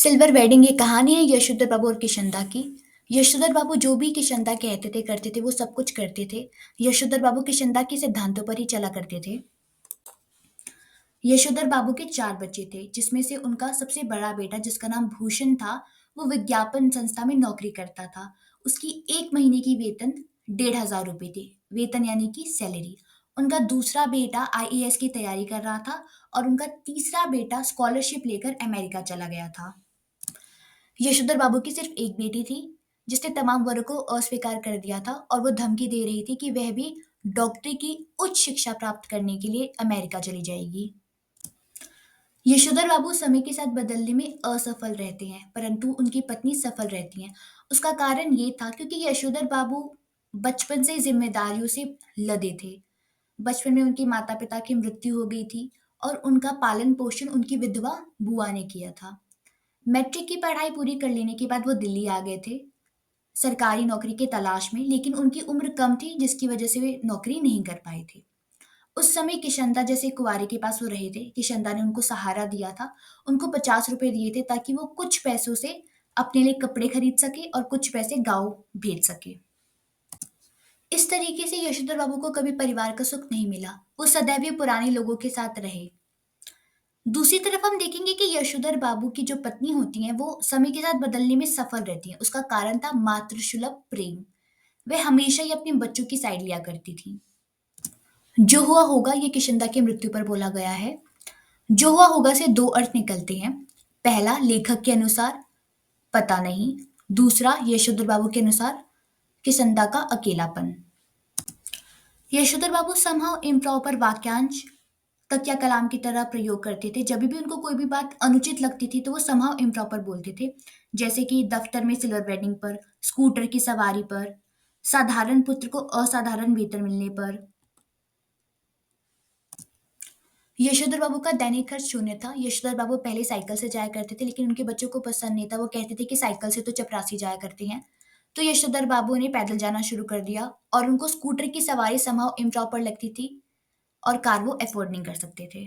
Silver wedding ये कहानी है यशोधर बाबू और किशंदा की। यशोधर बाबू जो भी किशंदा कहते थे करते थे वो सब कुछ करते थे। यशोधर बाबू किशंदा के सिद्धांतों पर ही चला करते थे। यशोधर बाबू के 4 बच्चे थे जिसमें से उनका सबसे बड़ा बेटा जिसका नाम भूषण था वो विज्ञापन संस्था में नौकरी करता था। उसकी 1 महीने की वेतन 1,500 रुपये थी। वेतन यानी कि सैलरी। उनका दूसरा बेटा आईएएस की तैयारी कर रहा था और उनका तीसरा बेटा स्कॉलरशिप लेकर अमेरिका चला गया था। यशोधर बाबू की सिर्फ एक बेटी थी जिसने तमाम वर्ग को अस्वीकार कर दिया था और वो धमकी दे रही थी कि वह भी डॉक्टरी की उच्च शिक्षा प्राप्त करने के लिए अमेरिका चली जाएगी। यशोधर बाबू समय के साथ बदलने में असफल रहते हैं परंतु उनकी पत्नी सफल रहती हैं। उसका कारण ये था क्योंकि यशोधर बाबू बचपन से जिम्मेदारियों से लदे थे। बचपन में उनके माता पिता की मृत्यु हो गई थी और उनका पालन पोषण उनकी विधवा बुआ ने किया था। मैट्रिक की पढ़ाई पूरी कर लेने के बाद वो दिल्ली आ गए थे सरकारी नौकरी की तलाश में, लेकिन उनकी उम्र कम थी जिसकी वजह से वे नौकरी नहीं कर पाए थे। उस समय किशंदा जैसे कुंवारे के पास वो रहे थे। किशंदा ने उनको सहारा दिया था। उनको 50 रुपए दिए थे ताकि वो कुछ पैसों से अपने लिए कपड़े खरीद सके और कुछ पैसे गाँव भेज सके। इस तरीके से यशोधर बाबू को कभी परिवार का सुख नहीं मिला। वो सदैव ही पुराने लोगों के साथ रहे। दूसरी तरफ हम देखेंगे कि यशोधर बाबू की जो पत्नी होती हैं वो समय के साथ बदलने में सफल रहती हैं। उसका कारण था मातृसुलभ प्रेम। वह हमेशा ही अपने बच्चों की साइड लिया करती थी। जो हुआ होगा ये किशंदा की मृत्यु पर बोला गया है। जो हुआ होगा से दो अर्थ निकलते हैं। पहला लेखक के अनुसार पता नहीं। दूसरा यशोधर बाबू के अनुसार किशंदा का अकेलापन। यशोधर बाबू समहाउ इम्प्रॉपर वाक्यांश तकिया कलाम की तरह प्रयोग करते थे। जब भी उनको कोई भी बात अनुचित लगती थी तो वो समहाउ इम्प्रॉपर बोलते थे। जैसे कि दफ्तर में सिल्वर वेडिंग पर, स्कूटर की सवारी पर, साधारण पुत्र को असाधारण वेतन मिलने पर। यशोधर बाबू का दैनिक खर्च शून्य था। यशोधर बाबू पहले साइकिल से जाया करते थे लेकिन उनके बच्चों को पसंद नहीं था। वो कहते थे कि साइकिल से तो चपरासी जाया करते हैं। तो यशोधर बाबू ने पैदल जाना शुरू कर दिया और उनको स्कूटर की सवारी समहाउ इम्प्रॉपर लगती थी और कार वो अफोर्ड नहीं कर सकते थे।